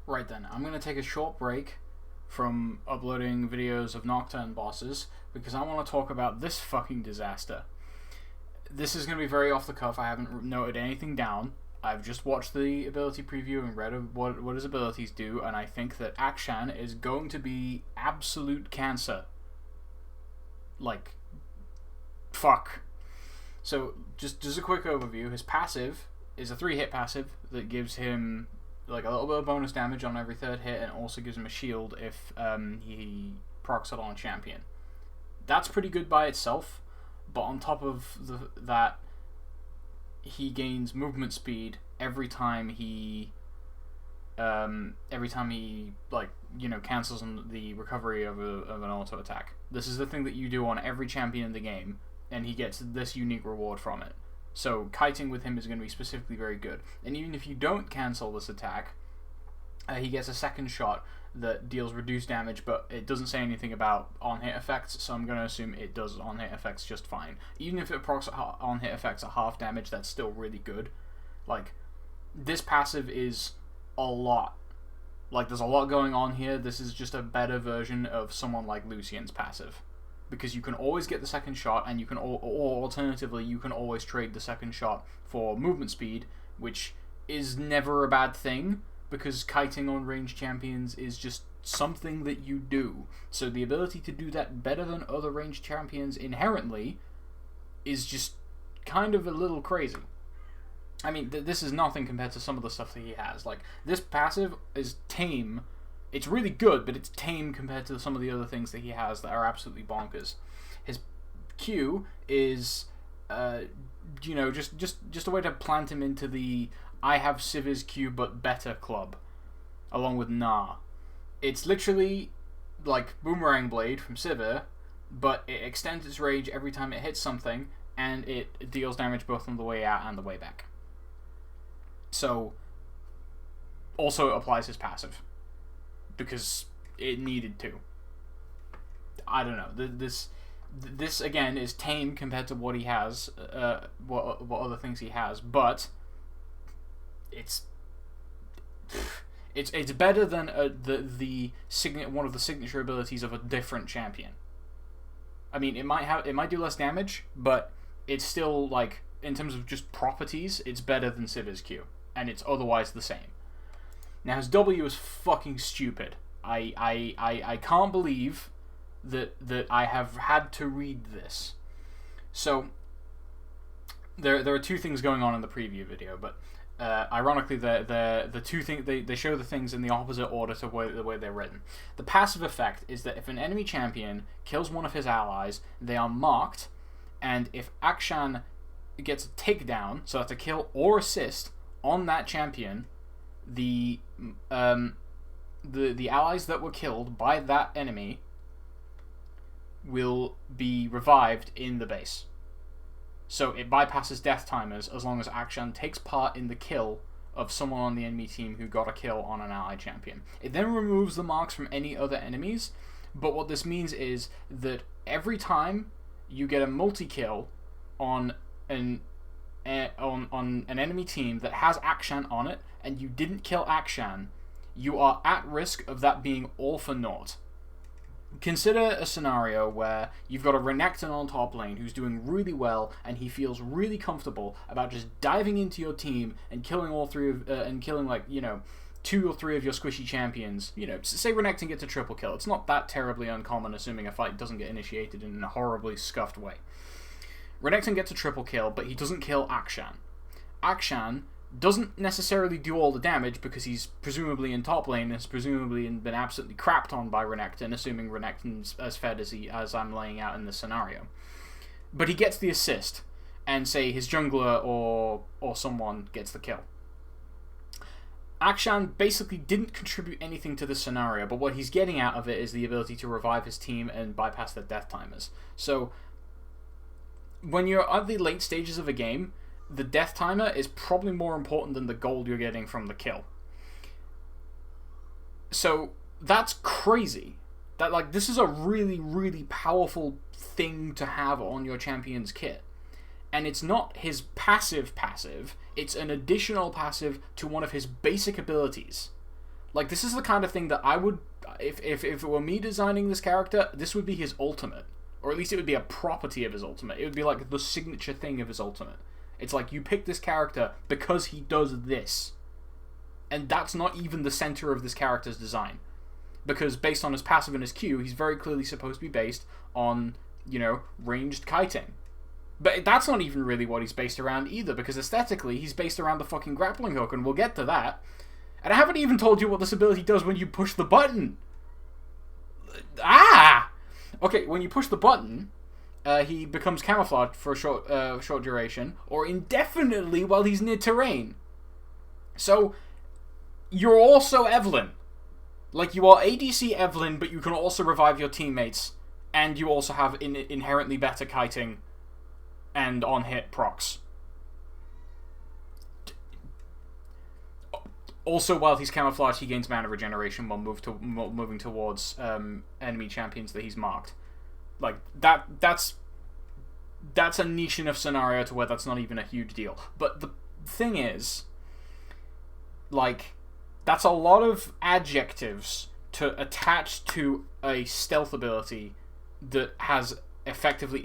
Right then, I'm going to take a short break from uploading videos of Nocturne bosses because I want to talk about this fucking disaster. This is going to be very off the cuff. I haven't noted anything down. I've just watched the ability preview and read what his abilities do, and I think that Akshan is going to be absolute cancer. Like, fuck. So, just a quick overview. His passive is a 3-hit passive that gives him like a little bit of bonus damage on every third hit, and also gives him a shield if he procs it on a champion. That's pretty good by itself, but on top of that, he gains movement speed every time he like, you know, cancels on the recovery of an auto attack. This is the thing that you do on every champion in the game, and he gets this unique reward from it. So kiting with him is going to be specifically very good. And even if you don't cancel this attack, he gets a second shot that deals reduced damage, but it doesn't say anything about on-hit effects, so I'm going to assume it does on-hit effects just fine. Even if it procs on-hit effects at half damage, that's still really good. Like, this passive is a lot. Like, there's a lot going on here. This is just a better version of someone like Lucian's passive, because you can always get the second shot, and you can, or alternatively, you can always trade the second shot for movement speed, which is never a bad thing, because kiting on ranged champions is just something that you do. So the ability to do that better than other ranged champions inherently is just kind of a little crazy. I mean, this is nothing compared to some of the stuff that he has. Like, this passive is tame. It's really good, but it's tame compared to some of the other things that he has that are absolutely bonkers. His Q is, you know, just a way to plant him into the I have Sivir's Q but better club, along with Nah. It's literally like Boomerang Blade from Sivir, but it extends its range every time it hits something, and it deals damage both on the way out and the way back. So, also it applies his passive, because it needed to. I don't know. This again is tame compared to what he has, what other things he has, but it's better than one of the signature abilities of a different champion. I mean, it might do less damage, but it's still, like, in terms of just properties, it's better than Sivir's Q, and it's otherwise the same. Now, his W is fucking stupid. I can't believe that I have had to read this. So, there are two things going on in the preview video, but ironically, the two things they show the things in the opposite order to the way they're written. The passive effect is that if an enemy champion kills one of his allies, they are marked, and if Akshan gets a takedown, so that's a kill or assist on that champion, the allies that were killed by that enemy will be revived in the base. So it bypasses death timers as long as Akshan takes part in the kill of someone on the enemy team who got a kill on an ally champion. It then removes the marks from any other enemies, but what this means is that every time you get a multi-kill on an enemy team that has Akshan on it, and you didn't kill Akshan, you are at risk of that being all for naught. Consider a scenario where you've got a Renekton on top lane who's doing really well, and he feels really comfortable about just diving into your team and killing all three of, like, you know, 2 or 3 of your squishy champions. You know, say Renekton gets a triple kill. It's not that terribly uncommon, assuming a fight doesn't get initiated in a horribly scuffed way. Renekton gets a triple kill, but he doesn't kill Akshan. Akshan doesn't necessarily do all the damage because he's presumably in top lane and has presumably been absolutely crapped on by Renekton, assuming Renekton's as fed as I'm laying out in this scenario. But he gets the assist, and say his jungler or someone gets the kill. Akshan basically didn't contribute anything to this scenario, but what he's getting out of it is the ability to revive his team and bypass their death timers. So, when you're at the late stages of a game, the death timer is probably more important than the gold you're getting from the kill. So, that's crazy. That, like, this is a really, really powerful thing to have on your champion's kit. And it's not his passive, it's an additional passive to one of his basic abilities, Like, this is the kind of thing that I would... If it were me designing this character, this would be his ultimate. Or at least it would be a property of his ultimate. It would be like the signature thing of his ultimate. It's like, you pick this character because he does this. And that's not even the center of this character's design. Because based on his passive and his Q, he's very clearly supposed to be based on, you know, ranged kiting. But that's not even really what he's based around either, because aesthetically, he's based around the fucking grappling hook, and we'll get to that. And I haven't even told you what this ability does when you push the button. Ah! Okay, when you push the button, he becomes camouflaged for a short duration, or indefinitely while he's near terrain. So, you're also Evelyn. Like, you are ADC Evelyn, but you can also revive your teammates, and you also have inherently better kiting and on-hit procs. Also, while he's camouflaged, he gains mana regeneration while moving towards enemy champions that he's marked. Like, that's a niche enough scenario to where that's not even a huge deal. But the thing is, like, that's a lot of adjectives to attach to a stealth ability that has effectively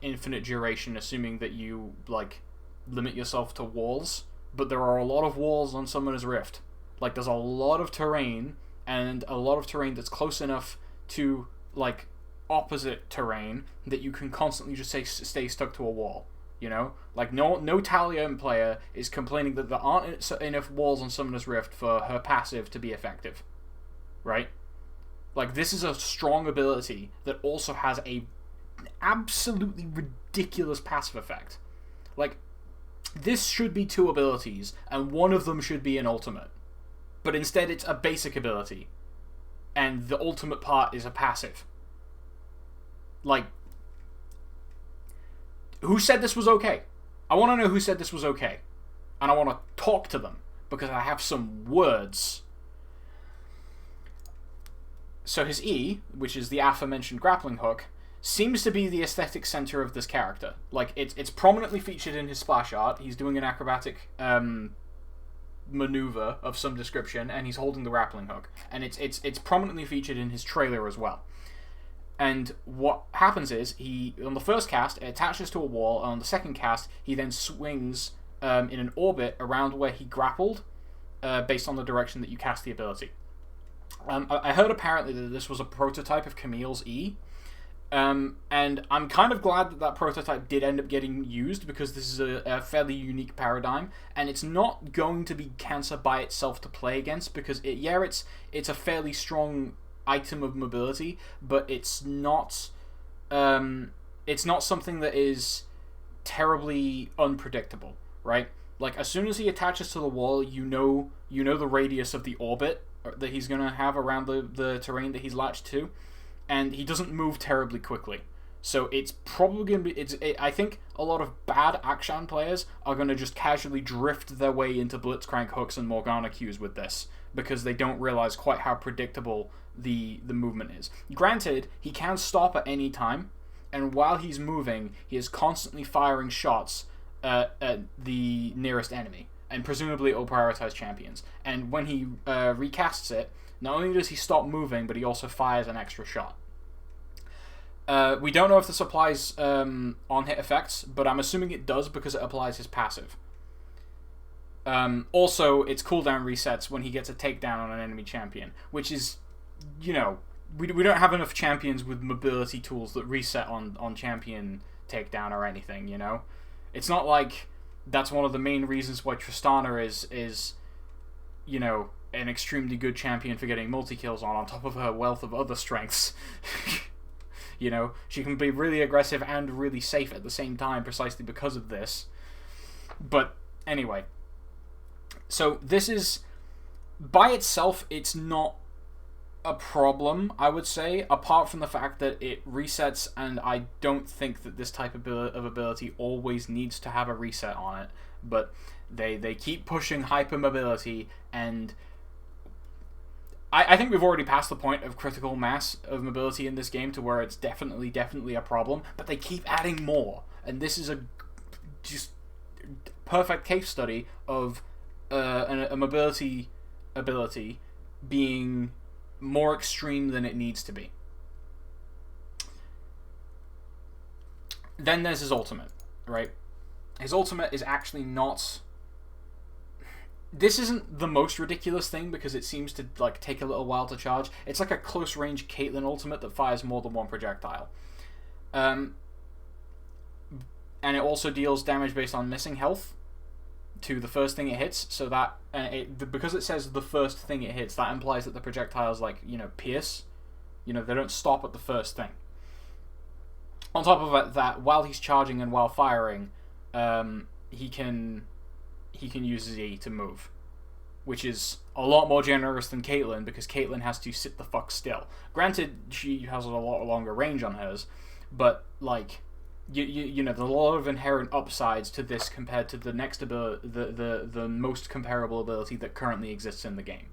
infinite duration, assuming that you like limit yourself to walls. But there are a lot of walls on Summoner's Rift. Like, there's a lot of terrain, and a lot of terrain that's close enough to like opposite terrain that you can constantly just stay stuck to a wall. You know, like no Talion player is complaining that there aren't enough walls on Summoner's Rift for her passive to be effective, right? Like, this is a strong ability that also has a absolutely ridiculous passive effect. Like, this should be two abilities, and one of them should be an ultimate. But instead it's a basic ability, and the ultimate part is a passive. Like, who said this was okay? I want to know who said this was okay. And I want to talk to them, because I have some words. So his E, which is the aforementioned grappling hook, seems to be the aesthetic center of this character. Like, it's prominently featured in his splash art. He's doing an acrobatic maneuver of some description, and he's holding the grappling hook. And it's prominently featured in his trailer as well. And what happens is, he, on the first cast, it attaches to a wall, and on the second cast, he then swings in an orbit around where he grappled, based on the direction that you cast the ability. I heard apparently that this was a prototype of Camille's E, and I'm kind of glad that prototype did end up getting used, because this is a fairly unique paradigm, and it's not going to be cancer by itself to play against, because it's a fairly strong item of mobility, but it's not something that is terribly unpredictable, right? Like, as soon as he attaches to the wall, you know the radius of the orbit that he's going to have around the terrain that he's latched to, and he doesn't move terribly quickly. So it's probably going to be... I think a lot of bad Akshan players are going to just casually drift their way into Blitzcrank hooks and Morgana Qs with this, because they don't realize quite how predictable the movement is. Granted, he can stop at any time, and while he's moving, he is constantly firing shots at the nearest enemy, and presumably it will prioritize champions. And when he recasts it, not only does he stop moving, but he also fires an extra shot. We don't know if this applies on-hit effects, but I'm assuming it does because it applies his passive. Also, its cooldown resets when he gets a takedown on an enemy champion, which is, you know, we don't have enough champions with mobility tools that reset on champion takedown or anything, you know? It's not like that's one of the main reasons why Tristana is you know, an extremely good champion for getting multi-kills on top of her wealth of other strengths. You know, she can be really aggressive and really safe at the same time precisely because of this. But anyway, so this is, by itself, it's not a problem, I would say, apart from the fact that it resets, and I don't think that this type of ability always needs to have a reset on it, but they keep pushing hypermobility, and I think we've already passed the point of critical mass of mobility in this game to where it's definitely a problem, but they keep adding more, and this is a just perfect case study of a mobility ability being more extreme than it needs to be. Then there's his ultimate, right? His ultimate is actually not... This isn't the most ridiculous thing because it seems to like take a little while to charge. It's like a close-range Caitlyn ultimate that fires more than one projectile. And it also deals damage based on missing health to the first thing it hits, so that because it says the first thing it hits, that implies that the projectiles pierce. They don't stop at the first thing. On top of that, while he's charging and while firing, he can use his E to move, which is a lot more generous than Caitlyn, because Caitlyn has to sit the fuck still. Granted, she has a lot longer range on hers, but like, there's a lot of inherent upsides to this compared to the next ability, the most comparable ability that currently exists in the game.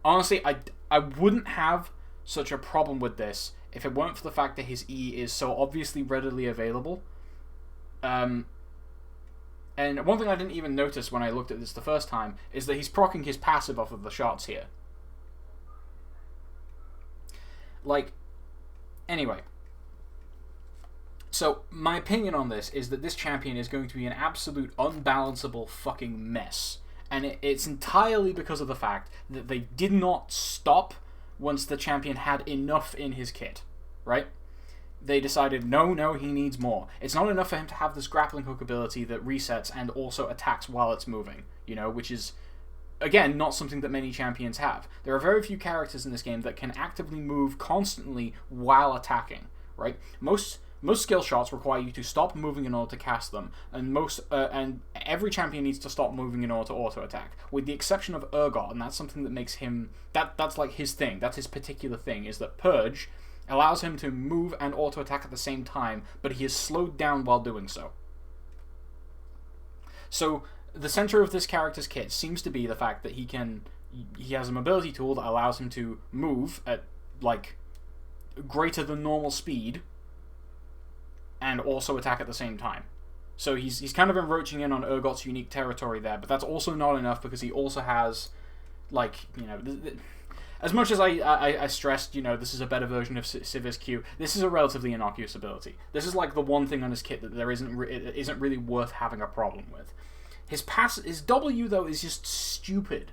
Honestly, I wouldn't have such a problem with this if it weren't for the fact that his E is so obviously readily available. And one thing I didn't even notice when I looked at this the first time is that he's proccing his passive off of the shots here. Anyway. So, my opinion on this is that this champion is going to be an absolute unbalanceable fucking mess. And it's entirely because of the fact that they did not stop once the champion had enough in his kit, right? They decided, no, he needs more. It's not enough for him to have this grappling hook ability that resets and also attacks while it's moving, which is, again, not something that many champions have. There are very few characters in this game that can actively move constantly while attacking, right? Most skill shots require you to stop moving in order to cast them, and every champion needs to stop moving in order to auto-attack, with the exception of Urgot, and that's something that makes him... That's like his thing. That's his particular thing, is that Purge allows him to move and auto-attack at the same time, but he is slowed down while doing so. So, the center of this character's kit seems to be the fact that he has a mobility tool that allows him to move at, greater than normal speed, and also attack at the same time. So he's kind of encroaching in on Urgot's unique territory there, but that's also not enough because he also has, as much as I stressed, this is a better version of Sivir's Q, this is a relatively innocuous ability. This is the one thing on his kit that isn't really worth having a problem with. His W, though, is just stupid.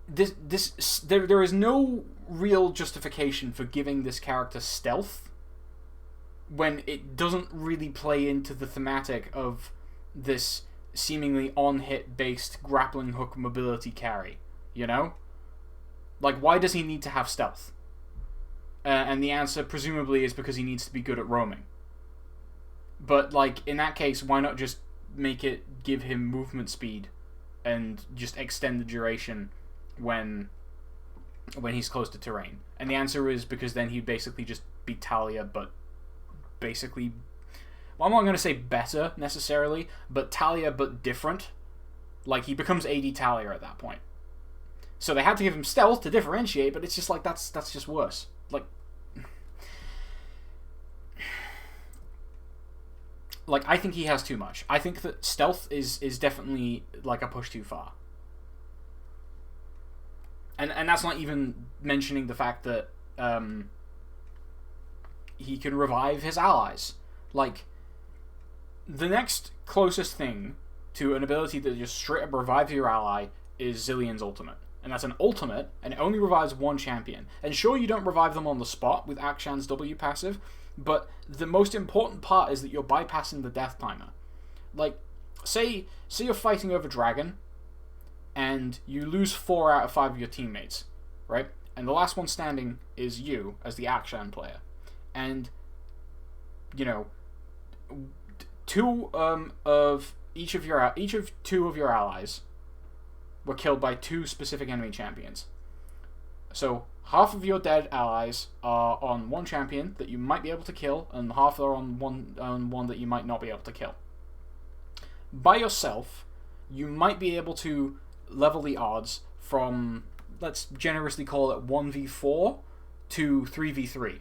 There is no real justification for giving this character stealth when it doesn't really play into the thematic of this seemingly on-hit based grappling hook mobility carry, why does he need to have stealth? And the answer presumably is because he needs to be good at roaming. But in that case, why not just make it give him movement speed and just extend the duration when he's close to terrain? And the answer is because then he'd basically just be Talia, but basically, well, I'm not going to say better necessarily, but Talia but different. He becomes AD Talia at that point. So they had to give him stealth to differentiate, but it's just that's just worse. I think he has too much. I think that stealth is definitely a push too far. And that's not even mentioning the fact that he can revive his allies. The next closest thing to an ability that just straight up revives your ally is Zillion's ultimate. And that's an ultimate, and it only revives one champion. And sure, you don't revive them on the spot with Akshan's W passive, but the most important part is that you're bypassing the death timer. Say you're fighting over Dragon, and you lose 4 out of 5 of your teammates, right? And the last one standing is you, as the Akshan player. And, two of 2 of your allies were killed by 2 specific enemy champions. So half of your dead allies are on one champion that you might be able to kill, and half are on one that you might not be able to kill. By yourself, you might be able to level the odds from, let's generously call it 1v4 to 3v3.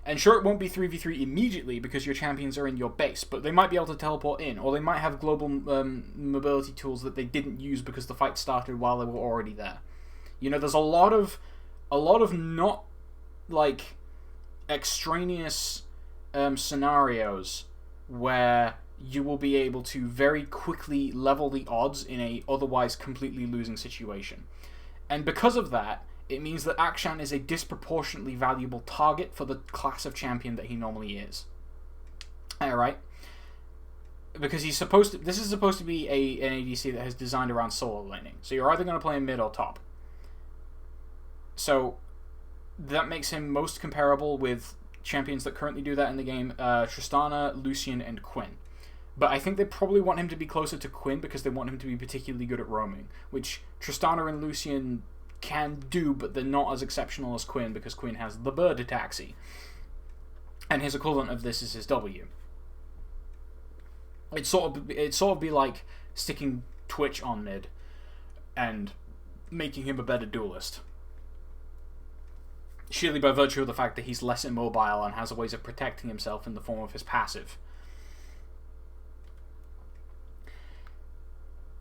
And sure, it won't be 3v3 immediately because your champions are in your base, but they might be able to teleport in, or they might have global mobility tools that they didn't use because the fight started while they were already there. You know, there's a lot of not, like, extraneous scenarios where you will be able to very quickly level the odds in a otherwise completely losing situation. And because of that, it means that Akshan is a disproportionately valuable target for the class of champion that he normally is. Alright? Because he's supposed to... This is supposed to be an ADC that is designed around solo laning. So you're either going to play him mid or top. So that makes him most comparable with champions that currently do that in the game. Tristana, Lucian, and Quinn. But I think they probably want him to be closer to Quinn because they want him to be particularly good at roaming. Which Tristana and Lucian can do, but they're not as exceptional as Quinn because Quinn has the bird ataxi. And his equivalent of this is his W. It'd sort of be like sticking Twitch on mid and making him a better duelist. Surely by virtue of the fact that he's less immobile and has ways of protecting himself in the form of his passive.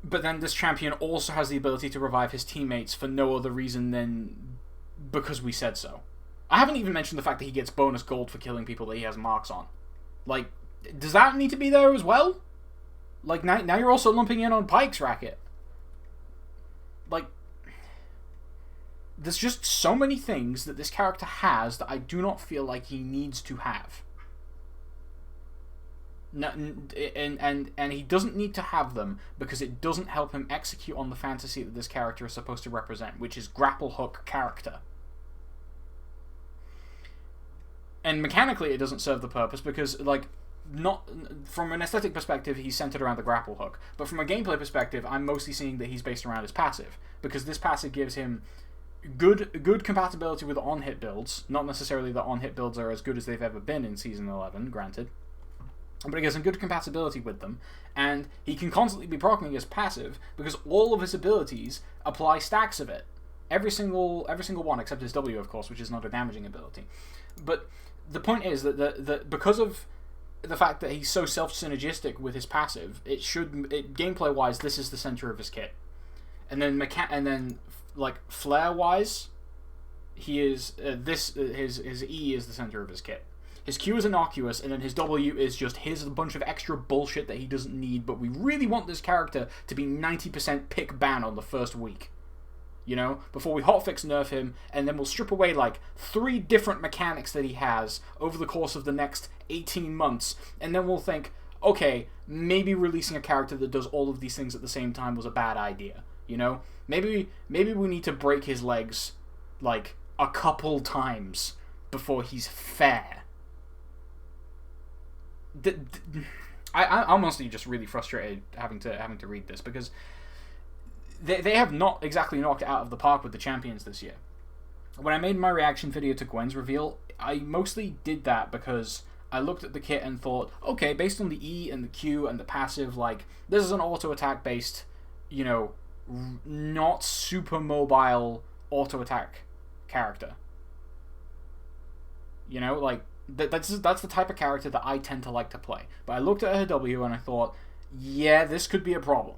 But then this champion also has the ability to revive his teammates for no other reason than because we said so. I haven't even mentioned the fact that he gets bonus gold for killing people that he has marks on. Like, does that need to be there as well? Like, now you're also lumping in on Pyke's racket. Like, there's just so many things that this character has that I do not feel like he needs to have. No, and he doesn't need to have them because it doesn't help him execute on the fantasy that this character is supposed to represent, which is grapple hook character. And mechanically it doesn't serve the purpose because, like, not from an aesthetic perspective he's centered around the grapple hook, but from a gameplay perspective I'm mostly seeing that he's based around his passive, because this passive gives him good compatibility with on-hit builds. Not necessarily that on-hit builds are as good as they've ever been in Season 11, granted. But he has some good compatibility with them, and he can constantly be proccing his passive because all of his abilities apply stacks of it. Every single one, except his W, of course, which is not a damaging ability. But the point is that because of the fact that he's so self-synergistic with his passive, gameplay-wise, this is the center of his kit. And then like flare-wise, he is his E is the center of his kit. His Q is innocuous, and then his W is just a bunch of extra bullshit that he doesn't need, but we really want this character to be 90% pick ban on the first week. You know? Before we hotfix nerf him, and then we'll strip away like 3 different mechanics that he has over the course of the next 18 months, and then we'll think, okay, maybe releasing a character that does all of these things at the same time was a bad idea. You know? Maybe we need to break his legs, like, a couple times before he's fair. I'm honestly just really frustrated having to read this because they have not exactly knocked it out of the park with the champions this year. When I made my reaction video to Gwen's reveal, I mostly did that because I looked at the kit and thought, okay, based on the E and the Q and the passive, like, this is an auto attack based, you know, not super mobile auto attack character. You know, like, that's the type of character that I tend to like to play. But I looked at her W and I thought, yeah, this could be a problem.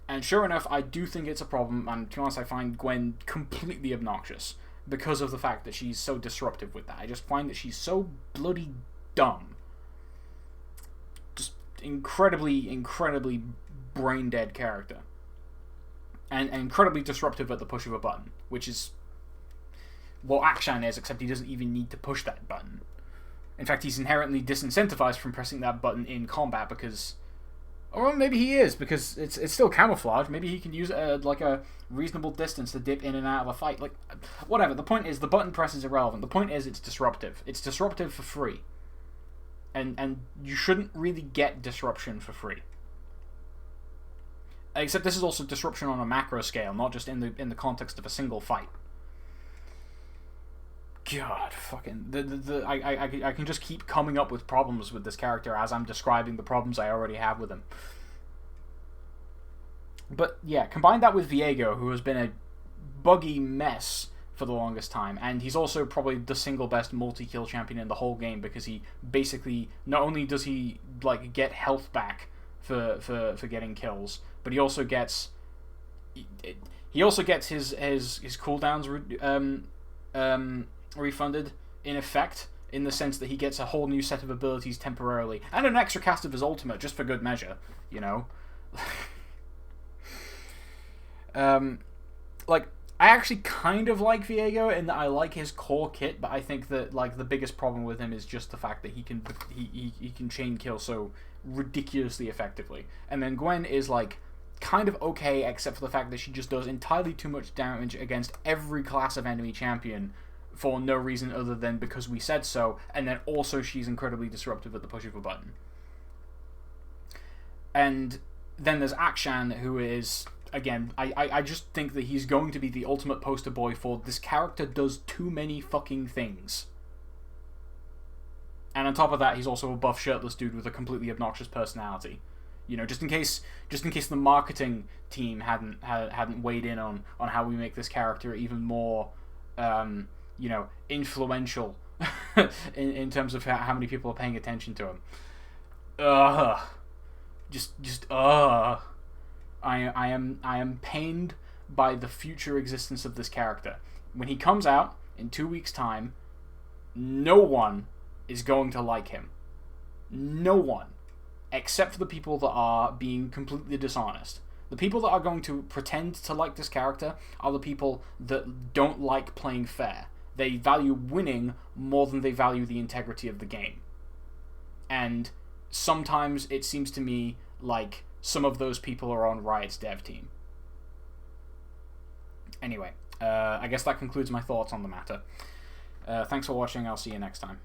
And sure enough, I do think it's a problem, and to be honest, I find Gwen completely obnoxious because of the fact that she's so disruptive with that. I just find that she's so bloody dumb. Just incredibly brain-dead character. And incredibly disruptive at the push of a button, which is what Akshan is, except he doesn't even need to push that button. In fact, he's inherently disincentivized from pressing that button in combat because... Or maybe he is, because it's still camouflage. Maybe he can use it at like a reasonable distance to dip in and out of a fight. Like, whatever. The point is, the button press is irrelevant. The point is, it's disruptive. It's disruptive for free. And you shouldn't really get disruption for free. Except this is also disruption on a macro scale, not just in the context of a single fight. God, fucking... I can just keep coming up with problems with this character as I'm describing the problems I already have with him. But, yeah, combine that with Viego, who has been a buggy mess for the longest time, and he's also probably the single best multi-kill champion in the whole game, because he basically, not only does he like get health back for getting kills, but he also gets his cooldowns refunded in effect, in the sense that he gets a whole new set of abilities temporarily, and an extra cast of his ultimate just for good measure, you know. Like, I actually kind of like Viego in that I like his core kit, but I think that like the biggest problem with him is just the fact that he can chain kill so ridiculously effectively. And then Gwen is like kind of okay, except for the fact that she just does entirely too much damage against every class of enemy champion for no reason other than because we said so, and then also she's incredibly disruptive at the push of a button. And then there's Akshan, who is, again, I just think that he's going to be the ultimate poster boy for this character does too many fucking things. And on top of that, he's also a buff shirtless dude with a completely obnoxious personality. You know, just in case the marketing team hadn't weighed in on how we make this character even more you know, influential in terms of how many people are paying attention to him. I am pained by the future existence of this character. When he comes out in 2 weeks' time, no one is going to like him. No one. Except for the people that are being completely dishonest. The people that are going to pretend to like this character are the people that don't like playing fair. They value winning more than they value the integrity of the game. And sometimes it seems to me like some of those people are on Riot's dev team. Anyway, I guess that concludes my thoughts on the matter. Thanks for watching. I'll see you next time.